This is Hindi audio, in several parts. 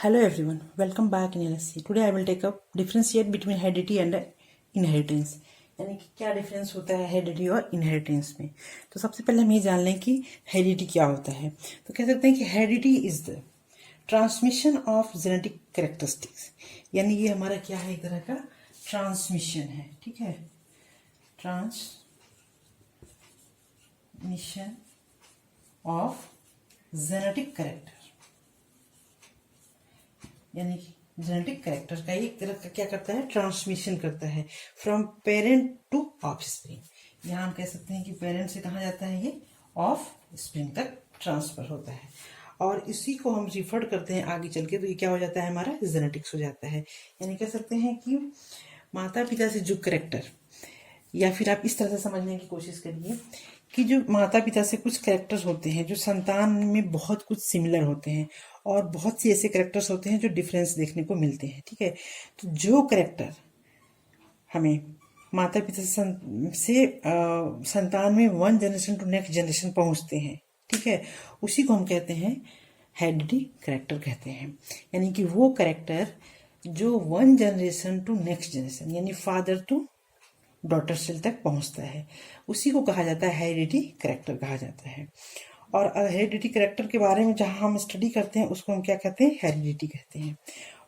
Hello everyone, welcome back in LSC. Today I will take up differentiate between heredity and inheritance. यानी कि क्या डिफरेंस होता है हेरिडिटी और इनहेरिटेंस में। तो सबसे पहले हम ये जान लें कि हेरिडिटी क्या होता है। तो कह सकते हैं कि heredity is the transmission of genetic characteristics, यानी ये हमारा क्या है, एक तरह का ट्रांसमिशन है। ठीक है, ट्रांसमिशन ऑफ जेनेटिक कैरेक्टर, यानी कि जेनेटिक कैरेक्टर का एक तरह का क्या करता है, ट्रांसमिशन करता है फ्रॉम पेरेंट टू ऑफस्प्रिंग। यहाँ हम कह सकते हैं कि पेरेंट से कहाँ जाता है, ये ऑफ स्प्रिंग तक ट्रांसफर होता है, और इसी को हम रिफर करते हैं आगे चल के, तो ये क्या हो जाता है, हमारा जेनेटिक्स हो जाता है। यानी कह सकते हैं कि माता पिता से जो करेक्टर, या फिर आप इस तरह से समझने की कोशिश करिए कि जो माता पिता से कुछ कैरेक्टर्स होते हैं जो संतान में बहुत कुछ सिमिलर होते हैं, और बहुत सी ऐसे कैरेक्टर्स होते हैं जो डिफरेंस देखने को मिलते हैं। ठीक है, तो जो कैरेक्टर हमें माता पिता से संतान में one generation to next generation पहुंचते हैं, ठीक है, उसी को हम कहते हैं हेरिडिटी कैरेक्टर कहते हैं। यानी कि वो कैरेक्टर जो one generation to next generation, यानी फादर टू डॉटर सेल तक पहुंचता है, उसी को कहा जाता है हेरिडिटी कैरेक्टर कहा जाता है। और हेरिडिटी कैरेक्टर के बारे में जहां हम स्टडी करते हैं उसको हम क्या कहते हैं, हेरिडिटी कहते हैं।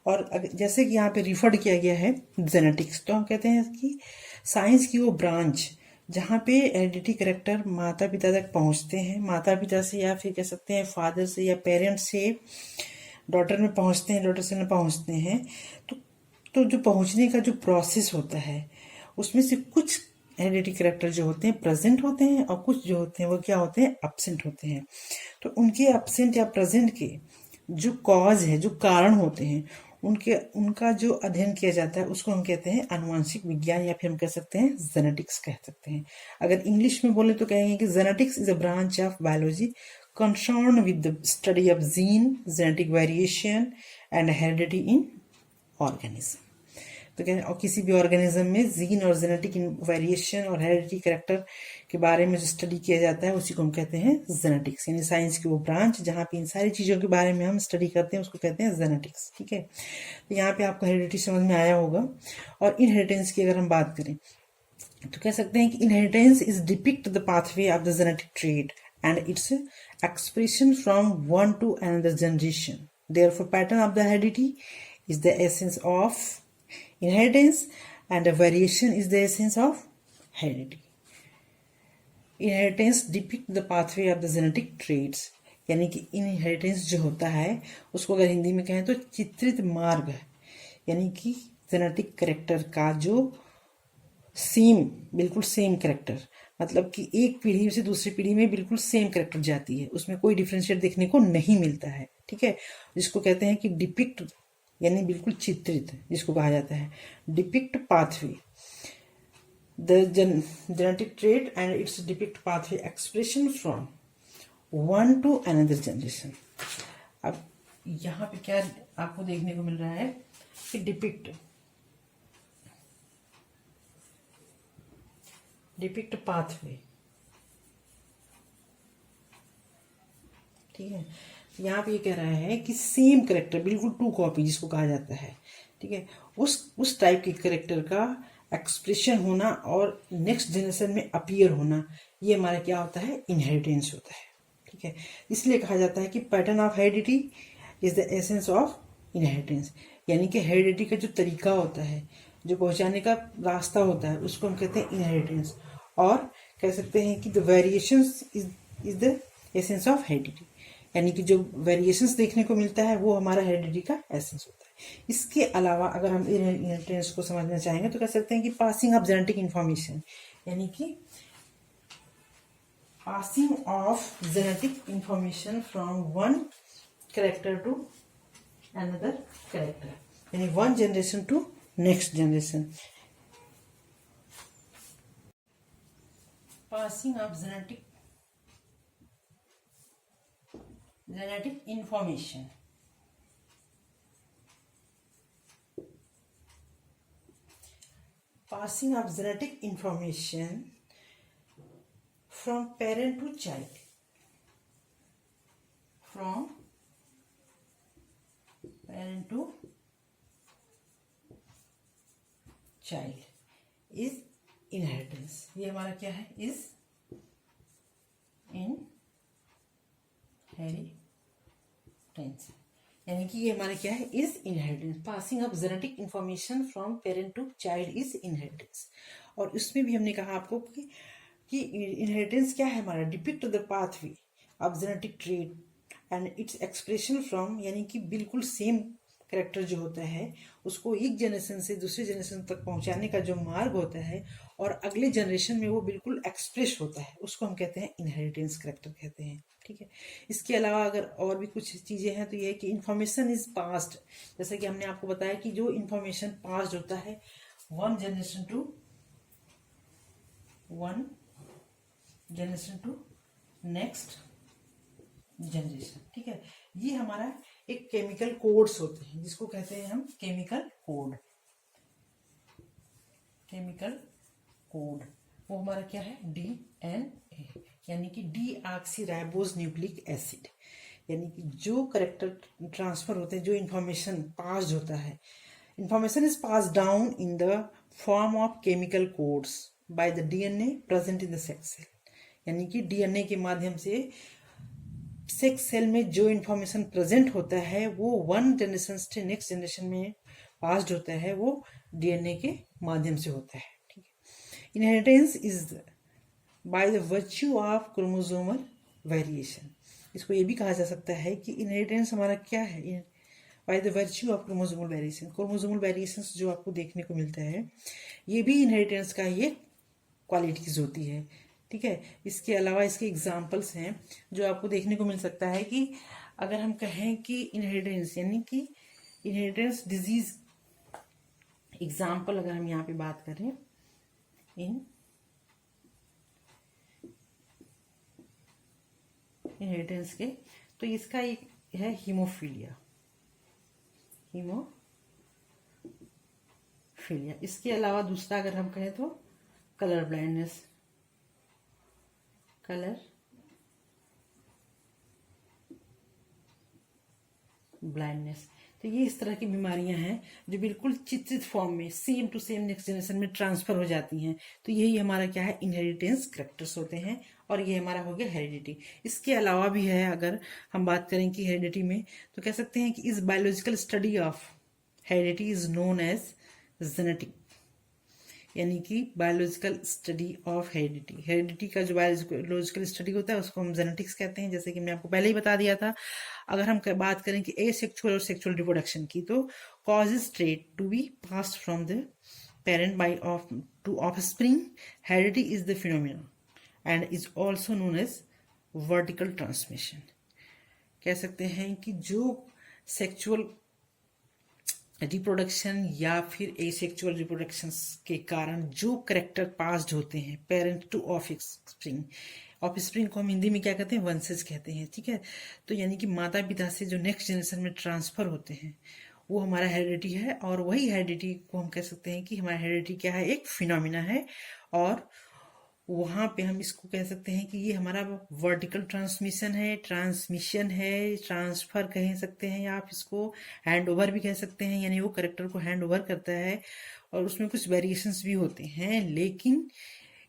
और जैसे कि यहाँ पे रिफर्ड किया गया है जेनेटिक्स, तो हम कहते हैं कि साइंस की वो ब्रांच जहाँ पे हेरिडिटी कैरेक्टर माता पिता तक पहुँचते हैं, माता पिता से या फिर कह सकते हैं फादर से या पेरेंट्स से डॉटर में पहुँचते हैं, डॉटर से में पहुँचते हैं। तो जो पहुँचने का जो प्रोसेस होता है उसमें से कुछ हेरिडिटी कैरेक्टर जो होते हैं प्रेजेंट होते हैं, और कुछ जो होते हैं वो क्या होते हैं, एब्सेंट होते हैं। तो उनके एब्सेंट या प्रेजेंट के जो कॉज है, जो कारण होते हैं, उनका जो अध्ययन किया जाता है उसको हम कहते हैं आनुवंशिक विज्ञान, या फिर हम कह सकते हैं जेनेटिक्स कह सकते हैं। अगर इंग्लिश में बोले तो कहेंगे कि genetics is a branch of biology concern with the study of gene, genetic variation and heredity in organism. तो क्या, और किसी भी ऑर्गेनिज्म में जीन और जेनेटिक वेरिएशन और हेरिडिटी कैरेक्टर के बारे में जो स्टडी किया जाता है उसी को हम कहते हैं जेनेटिक्स, यानी साइंस की वो ब्रांच जहाँ पे इन सारी चीज़ों के बारे में हम स्टडी करते हैं उसको कहते हैं जेनेटिक्स। ठीक है, तो यहाँ पे आपको हेरिडिटी समझ में आया होगा। और इनहेरिटेंस की अगर हम बात करें तो कह सकते हैं कि inheritance is depict the pathway of the genetic trait and its expression from one two another generation. Therefore pattern of the heredity is the essence of inheritance and the variation is the essence of heredity. Inheritance depict the pathway of the genetic traits, यानी कि इनहेरिटेंस जो होता है उसको अगर हिंदी में कहें तो चित्रित मार्ग है, यानी कि जेनेटिक कैरेक्टर का जो बिल्कुल सेम कैरेक्टर, मतलब कि एक पीढ़ी से दूसरी पीढ़ी में बिल्कुल सेम कैरेक्टर जाती है, उसमें कोई डिफ्रेंशिएट देखने को नहीं मिलता है। ठीक है, जिसको कहते हैं कि डिपिक्ट, यानी बिल्कुल चित्रित, जिसको कहा जाता है depict pathway the genetic trait and it's depict pathway expression from one two another generation. अब यहाँ पे क्या आपको देखने को मिल रहा है कि डिपिक्ट पाथवे, ठीक है, यहाँ पे ये कह रहा है कि सेम करेक्टर, बिल्कुल टू कॉपी जिसको कहा जाता है, ठीक है, उस टाइप के करेक्टर का एक्सप्रेशन होना और नेक्स्ट जनरेशन में अपीयर होना, ये हमारा क्या होता है, इनहेरिटेंस होता है। ठीक है, इसलिए कहा जाता है कि pattern of heredity is the essence of inheritance, यानी कि हेरिडिटी का जो तरीका होता है, जो पहुंचाने का रास्ता होता है, उसको हम कहते हैं इनहेरिटेंस। और कह सकते हैं कि the variations is the essence of heredity, यानी कि जो वेरिएशंस देखने को मिलता है वो हमारा हेरिडिटी का एसेंस होता है। इसके अलावा अगर हम इनहेरिटेंस को समझना चाहेंगे तो कह सकते हैं कि पासिंग ऑफ जेनेटिक इंफॉर्मेशन, यानी कि passing of genetic information from one character to another character, यानी one generation to next generation. Passing of genetic information passing of genetic information from parent to child, from parent to child is inheritance. ये हमारा क्या है, इज इनहेरिटेंस, यानी कि ये हमारा क्या है, is inheritance. Passing of genetic information from parent to child is inheritance. और उसमें भी हमने कहा आपको कि इनहेरिटेंस क्या है हमारा, depict the pathway of genetic trait and its expression from, यानी कि बिल्कुल सेम कैरेक्टर जो होता है उसको एक जनरेशन से दूसरे जनरेशन तक पहुंचाने का जो मार्ग होता है और अगले जनरेशन में वो बिल्कुल एक्सप्रेस होता है, उसको हम कहते हैं इनहेरिटेंस कैरेक्टर कहते हैं। ठीक है, इसके अलावा अगर और भी कुछ चीज़ें हैं तो ये है कि इन्फॉर्मेशन इज पास्ड, जैसे कि हमने आपको बताया कि जो इन्फॉर्मेशन पास्ड होता है one generation to next generation. ठीक है, ये हमारा एक केमिकल कोड्स होते हैं जिसको कहते हैं हम केमिकल कोड। वो हमारा क्या है, DNA, यानी कि डीऑक्सीराइबोज न्यूक्लिक एसिड, यानी कि जो करेक्टर ट्रांसफर होते हैं, जो इंफॉर्मेशन पास होता है, information is pass down in the form of chemical codes by the DNA present in the sex cell, यानी कि DNA के माध्यम से सेक्स सेल में जो इन्फॉर्मेशन प्रेजेंट होता है वो वन जनरेशन से नेक्स्ट जनरेशन में पास्ड होता है, वो DNA के माध्यम से होता है। ठीक है, inheritance is by the virtue of chromosomal variation. इसको ये भी कहा जा सकता है कि इनहेरिटेंस हमारा क्या है, by the virtue of chromosomal variation. Chromosomal variation जो आपको देखने को मिलता है ये भी इनहेरिटेंस का ये क्वालिटीज होती है। ठीक है, इसके अलावा इसके एग्जाम्पल्स हैं जो आपको देखने को मिल सकता है कि अगर हम कहें कि इनहेरिटेंस, यानी कि इनहेरिटेंस डिजीज, एग्जाम्पल अगर हम यहाँ पे बात करें इनहेरिटेंस के, तो इसका एक है हीमोफीलिया। इसके अलावा दूसरा अगर हम कहें तो कलर ब्लाइंडनेस, तो ये इस तरह की बीमारियां हैं जो बिल्कुल चित्रित फॉर्म में same to same next generation में ट्रांसफर हो जाती हैं। तो यही हमारा क्या है, इनहेरिटेंस कैरेक्टर्स होते हैं, और ये हमारा हो गया हेरिडिटी। इसके अलावा भी है, अगर हम बात करें कि हेरिडिटी में, तो कह सकते हैं कि इस biological study of heredity is known as genetic, यानी कि biological study of heredity. Heredity का जो बायोलॉजिकल स्टडी होता है उसको हम जेनेटिक्स कहते हैं, जैसे कि मैंने आपको पहले ही बता दिया था। अगर हम बात करें कि एसेक्सुअल और सेक्सुअल रिप्रोडक्शन की, तो causes trait to be passed from the parent by to offspring. Heredity is the phenomena and is also known as vertical transmission. कह सकते हैं कि जो सेक्सुअल रिप्रोडक्शन या फिर एसेक्सुअल रिप्रोडक्शन के कारण जो करेक्टर पास्ड होते हैं पेरेंट टू ऑफस्प्रिंग, ऑफस्प्रिंग को हम हिंदी में क्या कहते हैं, वंशज कहते हैं। ठीक है, तो यानी कि माता पिता से जो नेक्स्ट जनरेशन में ट्रांसफर होते हैं वो हमारा हेरिडिटी है, और वही हेरिडिटी को हम कह सकते हैं कि हमारा हेरिडिटी क्या है, एक फिनोमिना है। और वहाँ पे हम इसको कह सकते हैं कि ये हमारा वर्टिकल ट्रांसमिशन है, ट्रांसफर कह सकते हैं, या आप इसको हैंड ओवर भी कह सकते हैं, यानी वो करेक्टर को हैंड ओवर करता है। और उसमें कुछ वेरिएशंस भी होते हैं, लेकिन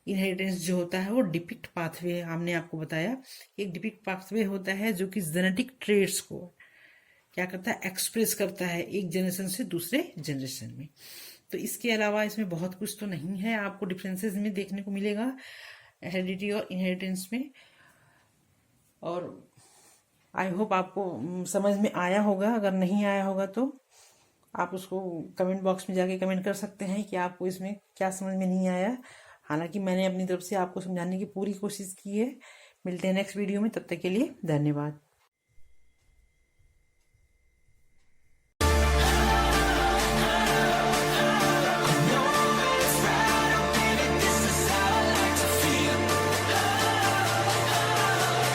इनहेरिटेंस जो होता है वो डिपिक्ट पाथवे, हमने आपको बताया एक डिपिक्ट पाथवे होता है जो कि जेनेटिक ट्रेट्स को क्या करता है, एक्सप्रेस करता है एक जनरेशन से दूसरे जनरेशन में। तो इसके अलावा इसमें बहुत कुछ तो नहीं है, आपको डिफरेंसेस में देखने को मिलेगा हेरिडिटी और इनहेरिटेंस में। और आई होप आपको समझ में आया होगा, अगर नहीं आया होगा तो आप उसको कमेंट बॉक्स में जाके कमेंट कर सकते हैं कि आपको इसमें क्या समझ में नहीं आया। हालांकि मैंने अपनी तरफ से आपको समझाने की पूरी कोशिश की है। मिलते हैं नेक्स्ट वीडियो में, तब तक के लिए धन्यवाद।